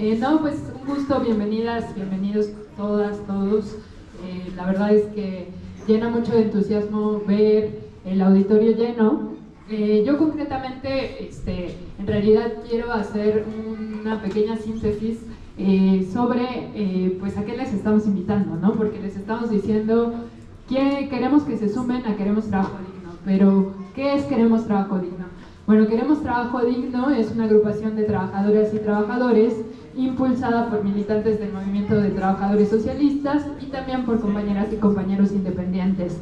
No, pues un gusto, bienvenidas, bienvenidos todas, todos. La verdad es que llena mucho de entusiasmo ver el auditorio lleno. Yo concretamente, en realidad quiero hacer una pequeña síntesis sobre pues a qué les estamos invitando, ¿no? Porque les estamos diciendo que queremos que se sumen a Queremos Trabajo Digno, pero ¿qué es Queremos Trabajo Digno? Bueno, Queremos Trabajo Digno es una agrupación de trabajadoras y trabajadores impulsada por militantes del movimiento de trabajadores socialistas y también por compañeras y compañeros independientes.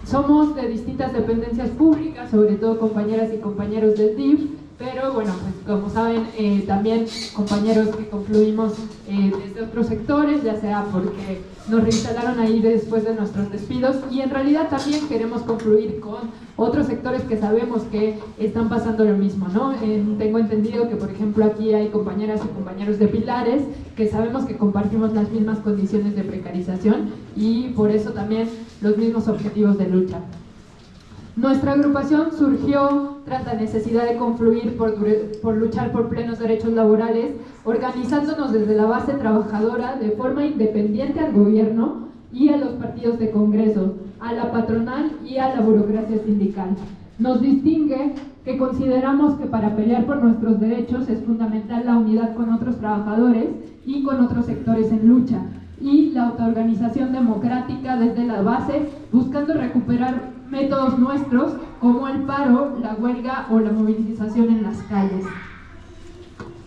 Somos de distintas dependencias públicas, sobre todo compañeras y compañeros del DIF, pero bueno, pues como saben, también compañeros que confluimos desde otros sectores, ya sea porque nos reinstalaron ahí después de nuestros despidos, y en realidad también queremos confluir con otros sectores que sabemos que están pasando lo mismo, ¿no? Tengo entendido que, por ejemplo, aquí hay compañeras y compañeros de Pilares que sabemos que compartimos las mismas condiciones de precarización y por eso también los mismos objetivos de lucha. Nuestra agrupación surgió tras la necesidad de confluir por luchar por plenos derechos laborales, organizándonos desde la base trabajadora de forma independiente al gobierno y a los partidos de Congreso, a la patronal y a la burocracia sindical. Nos distingue que consideramos que para pelear por nuestros derechos es fundamental la unidad con otros trabajadores y con otros sectores en lucha, y la autoorganización democrática desde la base, buscando recuperar métodos nuestros como el paro, la huelga o la movilización en las calles.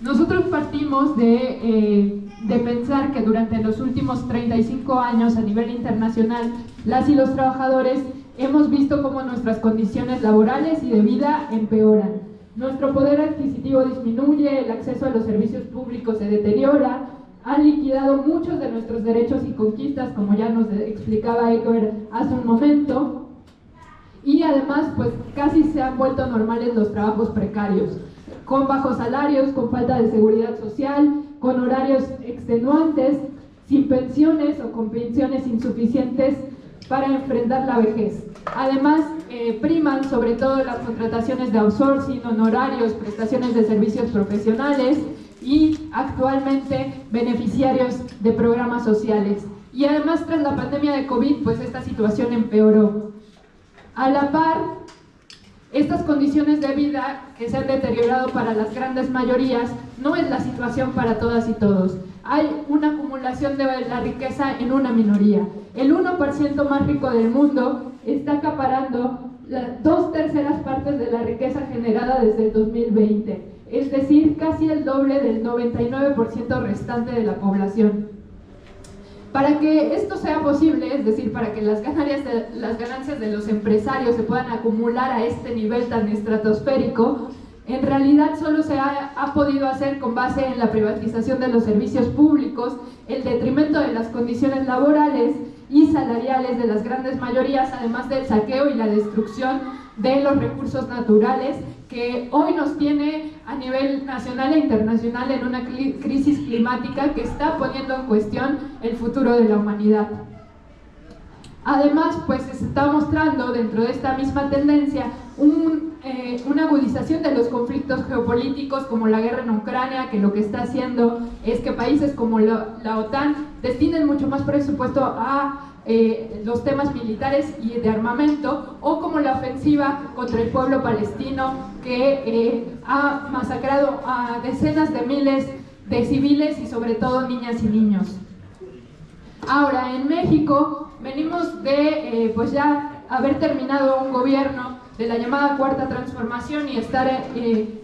Nosotros partimos de pensar que durante los últimos 35 años a nivel internacional, las y los trabajadores hemos visto cómo nuestras condiciones laborales y de vida empeoran. Nuestro poder adquisitivo disminuye, el acceso a los servicios públicos se deteriora, han liquidado muchos de nuestros derechos y conquistas, como ya nos explicaba Héctor hace un momento, y además pues casi se han vuelto normales los trabajos precarios, con bajos salarios, con falta de seguridad social, con horarios extenuantes, sin pensiones o con pensiones insuficientes para enfrentar la vejez. Además, priman sobre todo las contrataciones de outsourcing, honorarios, prestaciones de servicios profesionales y actualmente beneficiarios de programas sociales. Y además, tras la pandemia de COVID, pues esta situación empeoró. A la par, estas condiciones de vida que se han deteriorado para las grandes mayorías no es la situación para todas y todos. Hay una acumulación de la riqueza en una minoría. El 1% más rico del mundo está acaparando 2/3 partes de la riqueza generada desde el 2020, es decir, casi el doble del 99% restante de la población. Para que esto sea posible, es decir, para que las ganancias de los empresarios se puedan acumular a este nivel tan estratosférico, en realidad solo se ha podido hacer con base en la privatización de los servicios públicos, el detrimento de las condiciones laborales y salariales de las grandes mayorías, además del saqueo y la destrucción de los recursos naturales, que hoy nos tiene a nivel nacional e internacional en una crisis climática que está poniendo en cuestión el futuro de la humanidad. Además, pues se está mostrando dentro de esta misma tendencia una agudización de los conflictos geopolíticos, como la guerra en Ucrania, que lo que está haciendo es que países como la OTAN destinen mucho más presupuesto a los temas militares y de armamento, o como la ofensiva contra el pueblo palestino que ha masacrado a decenas de miles de civiles y sobre todo niñas y niños. Ahora, en México venimos de pues ya haber terminado un gobierno de la llamada Cuarta Transformación y estar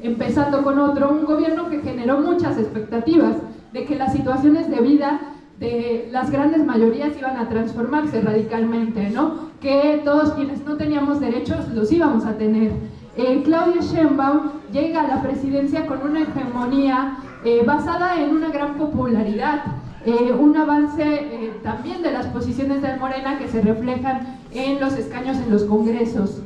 empezando con otro, un gobierno que generó muchas expectativas de que las situaciones de vida de las grandes mayorías iban a transformarse radicalmente, ¿no? Que todos quienes no teníamos derechos los íbamos a tener. Claudia Sheinbaum llega a la presidencia con una hegemonía basada en una gran popularidad, un avance también de las posiciones de Morena que se reflejan en los escaños en los congresos,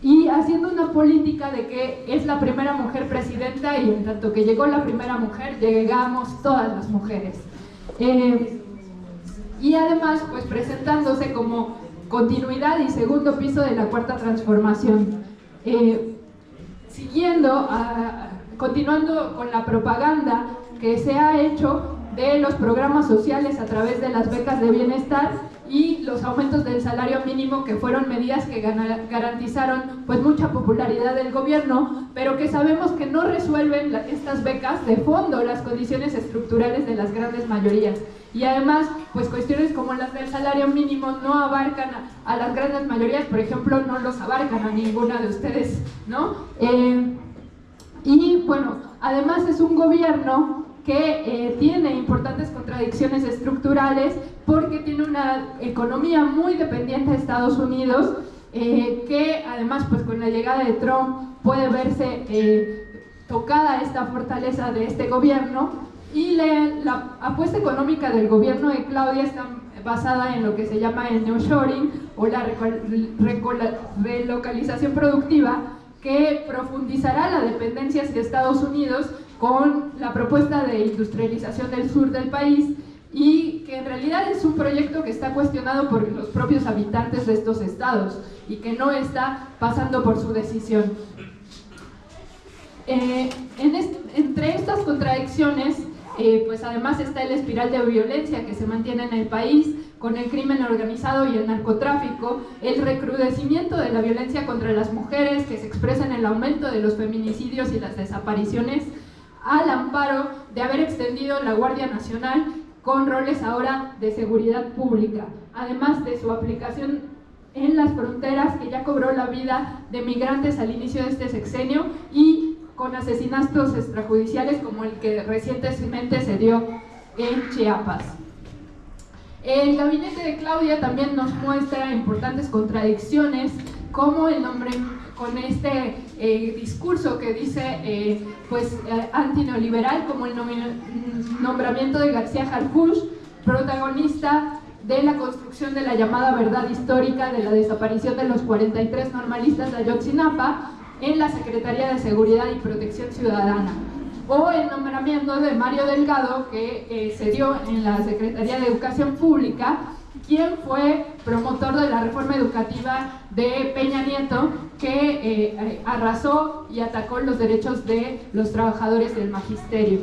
y haciendo una política de que es la primera mujer presidenta, y en tanto que llegó la primera mujer, llegamos todas las mujeres. Y además pues presentándose como continuidad y segundo piso de la Cuarta Transformación, continuando con la propaganda que se ha hecho de los programas sociales a través de las becas de bienestar y los aumentos del salario mínimo, que fueron medidas que garantizaron pues mucha popularidad del gobierno, pero que sabemos que no resuelven estas becas de fondo las condiciones estructurales de las grandes mayorías. Y además, pues cuestiones como las del salario mínimo no abarcan a las grandes mayorías, por ejemplo, no los abarcan a ninguna de ustedes, ¿no? Y bueno, además es un gobierno que tiene importantes contradicciones estructurales porque tiene una economía muy dependiente de Estados Unidos, que además pues con la llegada de Trump puede verse tocada esta fortaleza de este gobierno, y la apuesta económica del gobierno de Claudia está basada en lo que se llama el nearshoring o la relocalización productiva, que profundizará la dependencia hacia Estados Unidos con la propuesta de industrialización del sur del país, y que en realidad es un proyecto que está cuestionado por los propios habitantes de estos estados y que no está pasando por su decisión. Entre estas contradicciones, pues además está el espiral de violencia que se mantiene en el país, con el crimen organizado y el narcotráfico, el recrudecimiento de la violencia contra las mujeres, que se expresa en el aumento de los feminicidios y las desapariciones, al amparo de haber extendido la Guardia Nacional con roles ahora de seguridad pública, además de su aplicación en las fronteras, que ya cobró la vida de migrantes al inicio de este sexenio, y con asesinatos extrajudiciales como el que recientemente se dio en Chiapas. El gabinete de Claudia también nos muestra importantes contradicciones, como el nombre con este discurso que dice antineoliberal, como el nombramiento de García Harfuch, protagonista de la construcción de la llamada verdad histórica de la desaparición de los 43 normalistas de Ayotzinapa en la Secretaría de Seguridad y Protección Ciudadana, o el nombramiento de Mario Delgado, que se dio en la Secretaría de Educación Pública, quien fue promotor de la reforma educativa de Peña Nieto, que arrasó y atacó los derechos de los trabajadores del magisterio.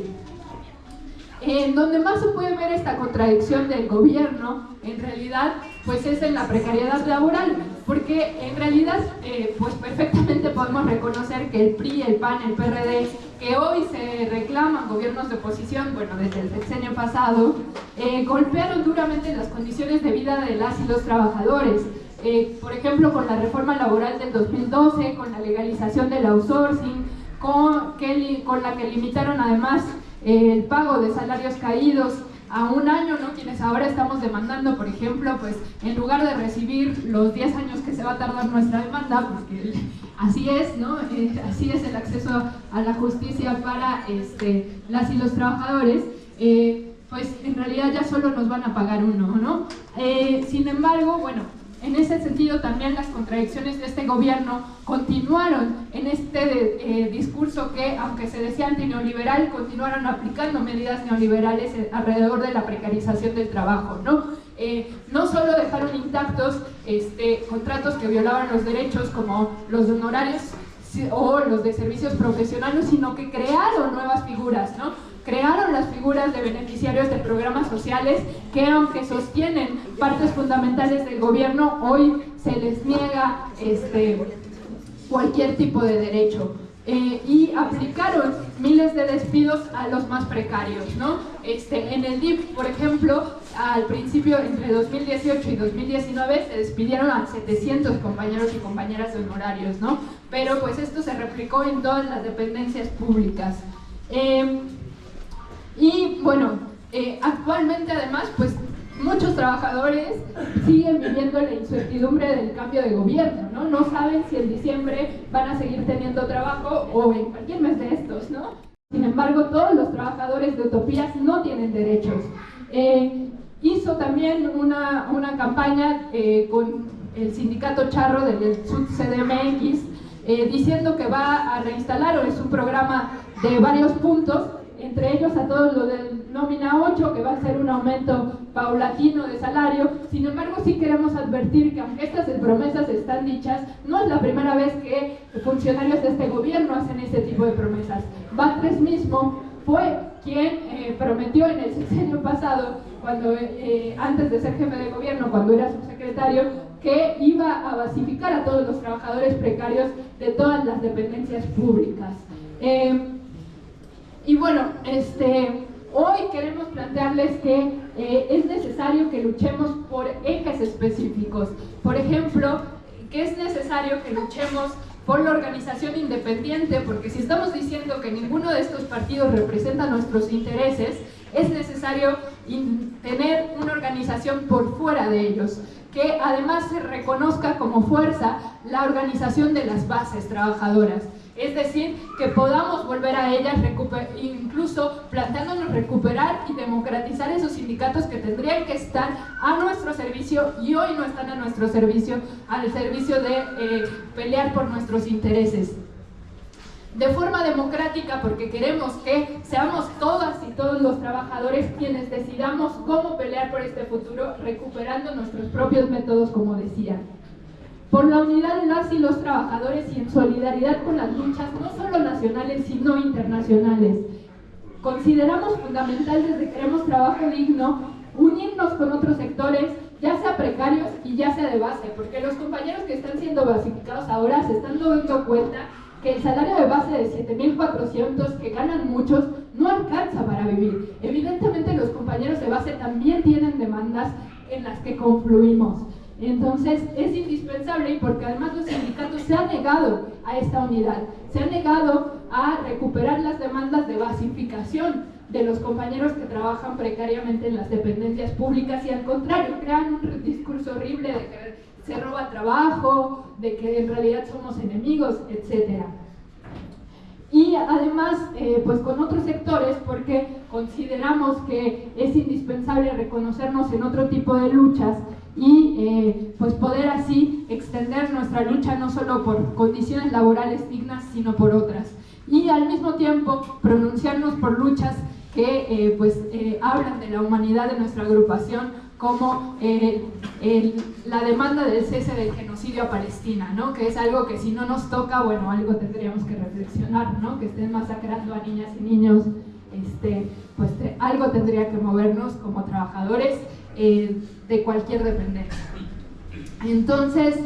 En donde más se puede ver esta contradicción del gobierno, en realidad, pues es en la precariedad laboral, porque en realidad, pues perfectamente podemos reconocer que el PRI, el PAN, el PRD, que hoy se reclaman gobiernos de oposición, bueno, desde el sexenio pasado, golpearon duramente las condiciones de vida de las y los trabajadores. Por ejemplo, con la reforma laboral del 2012, con la legalización del outsourcing, con la que limitaron además el pago de salarios caídos a un año, ¿no? Quienes ahora estamos demandando, por ejemplo, pues en lugar de recibir los 10 años que se va a tardar nuestra demanda, porque así es, ¿no? Así es el acceso a la justicia para las y los trabajadores, pues en realidad ya solo nos van a pagar uno, ¿no? Sin embargo, bueno, en ese sentido también las contradicciones de este gobierno continuaron en este discurso que, aunque se decía antineoliberal, continuaron aplicando medidas neoliberales alrededor de la precarización del trabajo, ¿no? No solo dejaron intactos contratos que violaban los derechos, como los de honorarios o los de servicios profesionales, sino que crearon nuevas figuras, ¿no? Crearon las figuras de beneficiarios de programas sociales que, aunque sostienen partes fundamentales del gobierno, hoy se les niega cualquier tipo de derecho. Y aplicaron miles de despidos a los más precarios, ¿no? En el DIF, por ejemplo, al principio, entre 2018 y 2019, se despidieron a 700 compañeros y compañeras de honorarios, ¿no? Pero pues esto se replicó en todas las dependencias públicas. Y bueno, actualmente además, pues muchos trabajadores siguen viviendo la incertidumbre del cambio de gobierno, ¿no? No saben si en diciembre van a seguir teniendo trabajo o en cualquier mes de estos, ¿no? Sin embargo, todos los trabajadores de Utopías no tienen derechos. Hizo también una campaña con el sindicato charro del CDMX, diciendo que va a reinstalar, o es un programa de varios puntos, entre ellos a todos lo del nómina 8, que va a ser un aumento paulatino de salario. Sin embargo, sí queremos advertir que, aunque estas promesas están dichas, no es la primera vez que funcionarios de este gobierno hacen ese tipo de promesas. Batres mismo fue quien prometió en el sexenio pasado, cuando, antes de ser jefe de gobierno, cuando era subsecretario, que iba a basificar a todos los trabajadores precarios de todas las dependencias públicas. Y bueno, hoy queremos plantearles que es necesario que luchemos por ejes específicos. Por ejemplo, que es necesario que luchemos por la organización independiente, porque si estamos diciendo que ninguno de estos partidos representa nuestros intereses, es necesario tener una organización por fuera de ellos, que además se reconozca como fuerza la organización de las bases trabajadoras. Es decir, que podamos volver a ellas, incluso planteándonos recuperar y democratizar esos sindicatos que tendrían que estar a nuestro servicio y hoy no están a nuestro servicio, al servicio de pelear por nuestros intereses. De forma democrática, porque queremos que seamos todas y todos los trabajadores quienes decidamos cómo pelear por este futuro, recuperando nuestros propios métodos, como decía. Por la unidad de las y los trabajadores y en solidaridad con las luchas, no solo nacionales, sino internacionales. Consideramos fundamental, desde Queremos Trabajo Digno, unirnos con otros sectores, ya sea precarios y ya sea de base, porque los compañeros que están siendo basificados ahora se están dando cuenta que el salario de base de 7,400 que ganan muchos no alcanza para vivir. Evidentemente los compañeros de base también tienen demandas en las que confluimos. Entonces es indispensable, y porque además los sindicatos se han negado a esta unidad, se han negado a recuperar las demandas de basificación de los compañeros que trabajan precariamente en las dependencias públicas, y al contrario, crean un discurso horrible de que se roba trabajo, de que en realidad somos enemigos, etc. Y además, pues con otros sectores, porque consideramos que es indispensable reconocernos en otro tipo de luchas y pues poder así extender nuestra lucha no solo por condiciones laborales dignas, sino por otras. Y al mismo tiempo pronunciarnos por luchas que hablan de la humanidad de nuestra agrupación, como la demanda del cese del genocidio a Palestina, ¿no? Que es algo que si no nos toca, bueno, algo tendríamos que reflexionar, ¿no? Que estén masacrando a niñas y niños, algo tendría que movernos como trabajadores de cualquier dependencia. Entonces,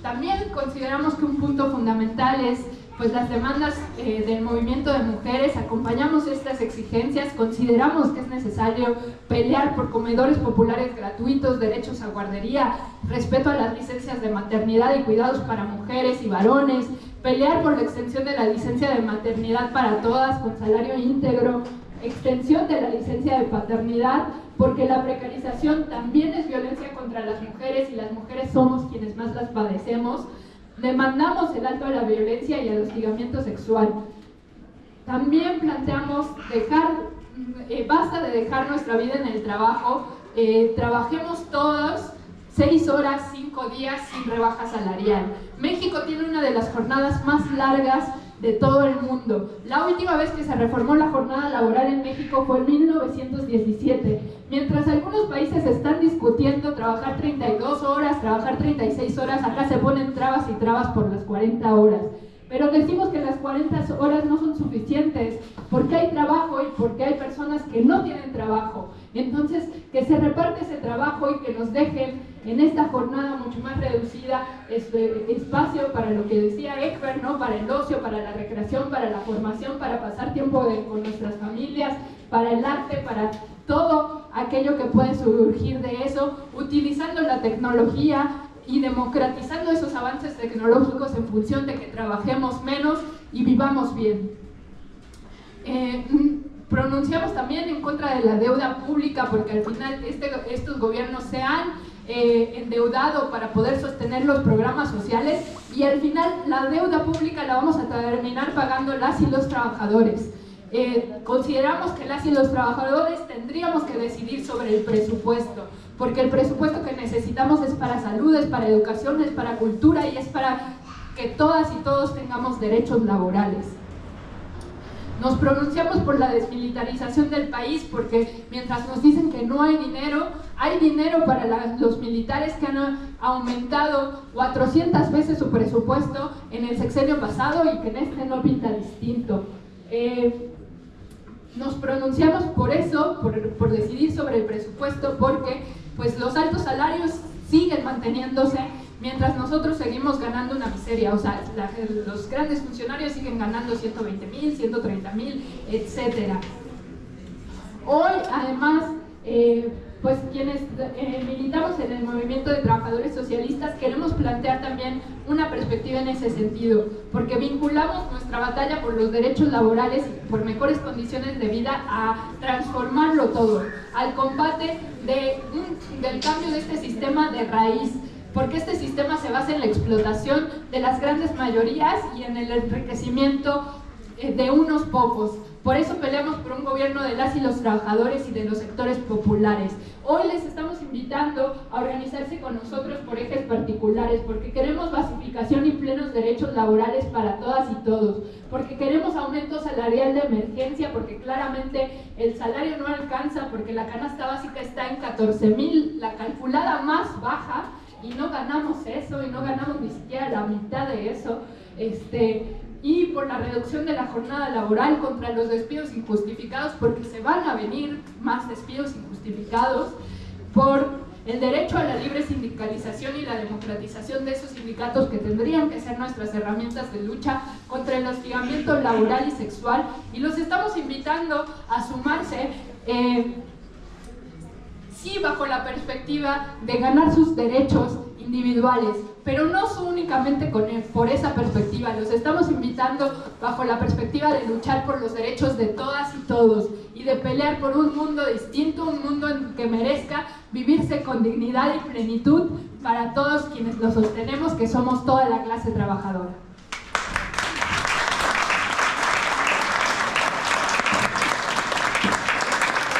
también consideramos que un punto fundamental es pues las demandas del movimiento de mujeres. Acompañamos estas exigencias, consideramos que es necesario pelear por comedores populares gratuitos, derechos a guardería, respeto a las licencias de maternidad y cuidados para mujeres y varones, pelear por la extensión de la licencia de maternidad para todas con salario íntegro, extensión de la licencia de paternidad, porque la precarización también es violencia contra las mujeres y las mujeres somos quienes más las padecemos. Demandamos el alto a la violencia y al hostigamiento sexual. También planteamos basta de dejar nuestra vida en el trabajo, trabajemos todos 6 horas, 5 días sin rebaja salarial. México tiene una de las jornadas más largas de todo el mundo. La última vez que se reformó la jornada laboral en México fue en 1917. Mientras algunos países están discutiendo trabajar 32 horas, trabajar 36 horas, acá se ponen trabas y trabas por las 40 horas. Pero decimos que las 40 horas no son suficientes, porque hay trabajo y porque hay personas que no tienen trabajo. Entonces, que se reparte ese trabajo y que nos dejen en esta jornada mucho más reducida espacio para lo que decía Eckberg, ¿no? Para el ocio, para la recreación, para la formación, para pasar tiempo con nuestras familias, para el arte, para todo aquello que puede surgir de eso, utilizando la tecnología y democratizando esos avances tecnológicos en función de que trabajemos menos y vivamos bien. Pronunciamos también en contra de la deuda pública, porque al final estos gobiernos se han endeudado para poder sostener los programas sociales y al final la deuda pública la vamos a terminar pagando las y los trabajadores. Consideramos que las y los trabajadores tendríamos que decidir sobre el presupuesto, porque el presupuesto que necesitamos es para salud, es para educación, es para cultura y es para que todas y todos tengamos derechos laborales. Nos pronunciamos por la desmilitarización del país, porque mientras nos dicen que no hay dinero para los militares que han aumentado 400 veces su presupuesto en el sexenio pasado y que en este no pinta distinto. nos pronunciamos por eso, por decidir sobre el presupuesto, porque pues los altos salarios siguen manteniéndose mientras nosotros seguimos ganando una miseria. O sea, los grandes funcionarios siguen ganando 120,000, 130,000, etcétera. Hoy, además, pues quienes militamos en el movimiento de trabajadores socialistas queremos plantear también una perspectiva en ese sentido, porque vinculamos nuestra batalla por los derechos laborales y por mejores condiciones de vida a transformarlo todo, al combate del cambio de este sistema de raíz, porque este sistema se basa en la explotación de las grandes mayorías y en el enriquecimiento de unos pocos. Por eso peleamos por un gobierno de las y los trabajadores y de los sectores populares. Hoy les estamos invitando a organizarse con nosotros por ejes particulares, porque queremos basificación y plenos derechos laborales para todas y todos, porque queremos aumento salarial de emergencia, porque claramente el salario no alcanza, porque la canasta básica está en 14,000, la calculada más baja, y no ganamos eso, y no ganamos ni siquiera la mitad de eso. Y por la reducción de la jornada laboral, contra los despidos injustificados, porque se van a venir más despidos injustificados, por el derecho a la libre sindicalización y la democratización de esos sindicatos que tendrían que ser nuestras herramientas de lucha contra el hostigamiento laboral y sexual, y los estamos invitando a sumarse, sí, bajo la perspectiva de ganar sus derechos individuales, pero no únicamente por esa perspectiva. Los estamos invitando bajo la perspectiva de luchar por los derechos de todas y todos y de pelear por un mundo distinto, un mundo en que merezca vivirse con dignidad y plenitud para todos quienes lo sostenemos, que somos toda la clase trabajadora.